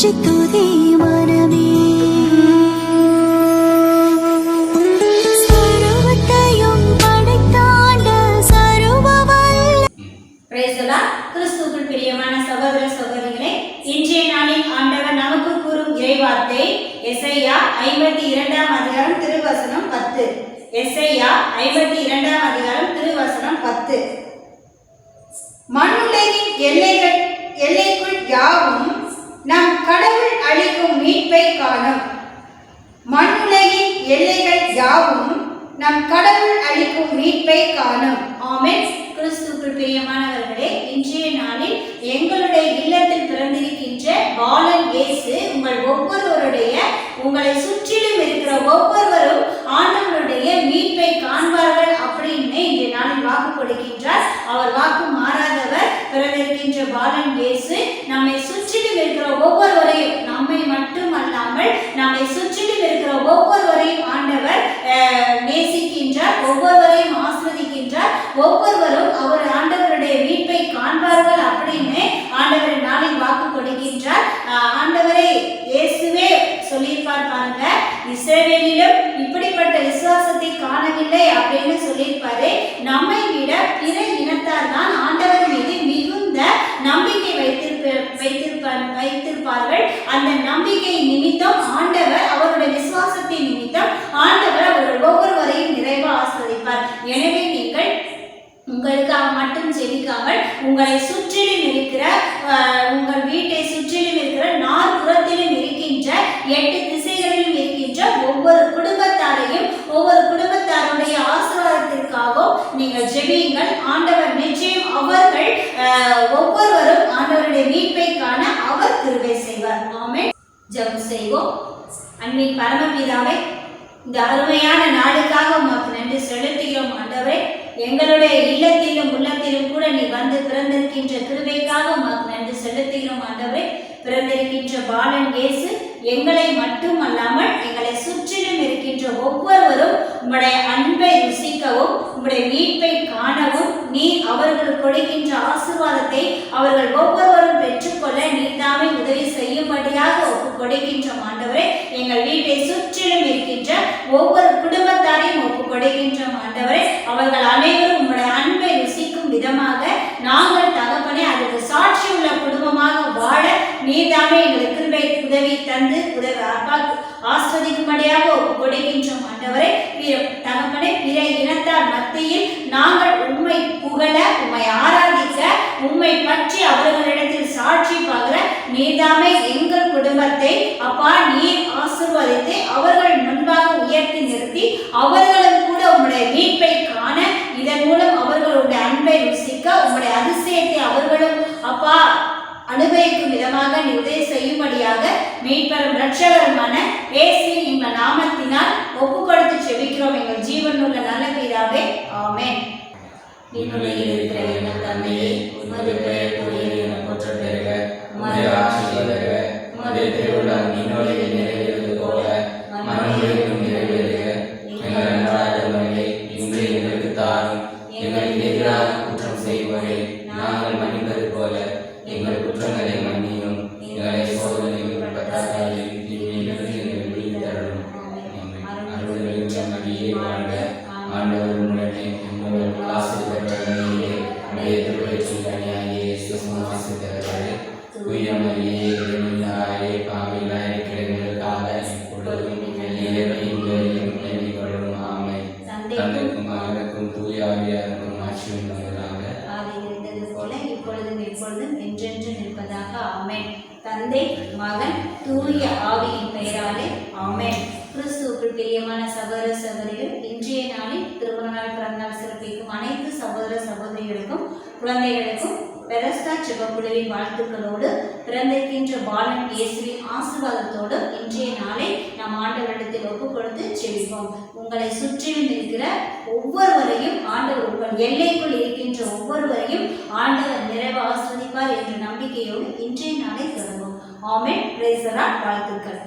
போற்றி துதி மனமே. சர்வத்தையும் படைத்தாண்ட சர்வவல்ல. Price the Lord. கிறிஸ்துவுக்குள் பிரியமான சகோதர சகோதரிகளே, இன்றைய நாளில் ஆண்டவர் நமக்கு கூறும் இறைவார்த்தை எசையா 52ஆம் அதிகாரம் திருவசனம் 10. எசையா 52ஆம் அதிகாரம் திருவசனம் 10. மண்ணுலகின் எல்லைக்குள் யாவும் நம் கடவுள் அளிக்கும் மீட்பை காணும். மண்ணுலகின் எல்லைகள் யாவும் நம் கடவுள் அளிக்கும் மீட்பை காணும். ஆமென். கிறிஸ்துவுக்குள் பிரியமானவர்களே, இன்றைய நாளில் எங்களுடைய இல்லத்தில் பிறந்திருக்கின்ற பாலன் இயேசு உங்களை சுற்றிலும் இருக்கிற ஒவ்வொருவரும் ஆண்டவருடைய மீட்பை காண்பார்கள் அப்படின்னு இன்றைய நாளில் வாக்கு கொடுக்கின்றார். அவர் வாக்கு மாறாதவர். பிறந்திருக்கின்ற பாலன் இயேசு நம்மை சுற்றிலும் இருக்கிற ஒவ்வொருவரையும், நம்மை மட்டும் அல்லாமல் நம்மை சுற்றிலும் இருக்கிற ஒவ்வொருவரையும் ஆண்டவர் நேசிக்கின்றார், ஒவ்வொருவரையும் ஆஸ்வதிக்கின்றார். ஒவ்வொருவரும் அவர் ஆண்டவருடைய மீட்பை காண்பார்கள் அப்படின்னு ஆண்டவர் நாளில் வாக்கு கொடுக்கின்றார். ஆண்டவரே இயேசுவே சொல்லியிருப்பார் பாருங்க, இஸ்ரவேலிலும் இப்படிப்பட்ட விசுவாசத்தை காணவில்லை அப்படின்னு சொல்லியிருப்பாரு. நம்மை விட பிற இனத்தார் தான் ஆண்டவர் மீது மிகுந்த நம்பிக்கை வைத்திருப்பார்கள். அந்த நம்பிக்கை நிமித்தம் ஆண்டவர், அவருடைய விசுவாசத்தை நிமித்தம் ஆண்டவர் அவர்கள் ஒவ்வொருவரையும் நிறைவாக ஆஸ்வதிப்பார். எனவே நீங்கள் உங்களுக்காக மட்டும் ஜெபிக்காமல் உங்களை சுற்றிலும் இருக்கிற, உங்கள் வீட்டை சுற்றிலும் இருக்கிற, நாற்புறத்திலும் இருக்கின்ற 8 திசைகளிலும் இருக்கின்ற ஒவ்வொரு குடும்பத்தாரையும், ஒவ்வொரு குடும்பத்தாருடைய ஆசீர்வாதத்திற்காகவும் நீங்கள் ஜெபியுங்கள். ஆண்டவர் நிச்சயம் அவர்கள் ஒவ்வொருவரும் ஆண்டவருடைய மீட்பை காண அவர் கிருபை செய்வார். ஆமென். ஜெபம் செய்வோம். அன்பின் பரமபிதாவே, இந்த அருமையான நாளுக்காக உமக்கு நன்றி செலுத்துகிறோம். ஆண்டவரே, எங்களுடைய இல்லத்திலும் உள்ளத்திலும் கூட நீ வந்து பிறந்திருக்கின்ற கிருபைக்காக உமக்கு நன்றி செலுத்துகிறோம். ஆண்டவரே, பிறந்திருக்கின்ற பாலன் இயேசு எங்களை மட்டும் அல்லாமல் எங்களை சுற்றிலும் இருக்கின்ற ஒவ்வொருவரும் உம்முடைய அன்பை ருசிக்கவும், உம்முடைய மீட்பை காணவும், நீ அவர்களுக்கு கொடுக்கின்ற ஆசீர்வாதத்தை அவர்கள் ஒவ்வொருவரும் பெற்றுக்கொள்ள நீதாமே உதவி செய்யும்படியாக ஒப்பு கொடுக்கின்றோம். ஆண்டவரே, எங்கள் வீட்டை சுற்றிலும் இருக்கின்ற ஒவ்வொரு குடும்பத்தாரையும் ஒப்பு கொடுக்கின்றோம். ஆண்டவரே, அவர்கள் அனைவரும் உம்முடைய அன்பை ருசிக்கும் விதமாக நாங்கள் தகப்பனே அதற்கு சாட்சி உள்ள குடும்பமாக வாழ நீதாமே எங்களுக்கு கிருபை உதவி தந்து ஆஸ்வதிக்கும்படியாக ஒப்பு கொடுக்கின்றோம். ஆண்டவரே, தகப்பனே, பிற இனத்தார் மத்தியில் நாங்கள் உம்மை புகழ, உம்மை ஆராதிக்க, உம்மை பற்றி அவர்களிடத்தில் சாட்சி பகர நீதாமே எங்கள் குடும்பத்தை அப்பா நீர் ஆசீர்வதித்து அவர்கள் முன்பாக உயர்த்தி நிறுத்தி அவர்களும் கூட உம்முடைய மீட்பை காண, இதன் மூலம் அவர்களுடைய அன்பை ருசிக்க, உம்முடைய அதிசயத்தை அவர்களும் அப்பா அனுபவிக்கும் விதமாக நீ உதவி செய்யும்படியாக மீட்பரும் இரட்சகருமான இயேசுவின் இந்த நாமத்தினால் ஒப்பு கொடுத்து செபிக்கிறோம் எங்கள் ஜீவனுள்ள நல்ல பிதாவே. ஆமென். இருக்கிற எங்கள் தந்தையே, உமது பெயர் தூயது என போற்றப் பெறுக. உமது ஆட்சி வருக. உமது திருவுளம் விண்ணுலகில் நிறைவேறுவது போல மண்ணுலகிலும் நிறைவேறுக. எங்கள் அன்றாட உணவை இன்று எங்களுக்கு தாரும். எங்களுக்கு எதிராக குற்றம் செய்வோரை நாங்கள் மன்னிப்பது போல எங்கள் குற்றங்களை மன்னியும். எங்களை சோதனையில் உட்படுத்தாதேயும், தீமையிலிருந்து எங்களை விடுவித்தருளும். அருள்களின் மடியை வாழ்க. ஆண்டவர் உடனே உங்கள் ஆசீர்வதிக்கப்பட்டவர்களே, உடைய திருவயிற்றின் கனியாகிய இயேசுவும் ஆசீர்வதிக்கப்பட்டவரே. தூய மரியே, இறைவனின் பாவிகளாய் இருக்கிற எங்களுக்காக இப்பொழுதும் இறைவனின் வேளையிலும் வேண்டிக் கொள்ளும். ஆமென். தந்தைக்கும் மகனுக்கும் தூய ஆவியாருக்கும் ஆட்சி உண்டாவதாக. ஆதியிலிருந்தது போல இப்பொழுதும் எப்பொழுதும் என்றென்று நிற்பதாக. ஆமென். தந்தை, மகன், தூய ஆவியின் பெயராலே ஆமென். கிறிஸ்துவுக்குள் பிரியமான சகோதர சகோதரிகள், இன்றைய நாளில் திருமண நாள், பிறந்தநாள் சிறப்பிக்கும் அனைத்து சகோதர சகோதரிகளுக்கும் குழந்தைகளுக்கும் பெரஸ்தா செபக்குழுவின் வாழ்த்துக்களோடு, பிறந்திருக்கின்ற பாலன் இயேசுவின் ஆசீர்வாதத்தோடு இன்றைய நாளை நம் ஆண்டவரிடத்தில் ஒப்பு கொடுத்து செபிப்போம். உங்களை சுற்றிலும் இருக்கிற ஒவ்வொருவரையும் ஆண்டவர், உங்கள் எல்லைக்குள் இருக்கின்ற ஒவ்வொருவரையும் ஆண்டவர் நிறைவு ஆஸ்வதிப்பார் என்ற நம்பிக்கையோடு இன்றைய நாளை தொடங்கும். ஆமென். Praise the lord. வாழ்த்துக்கள்.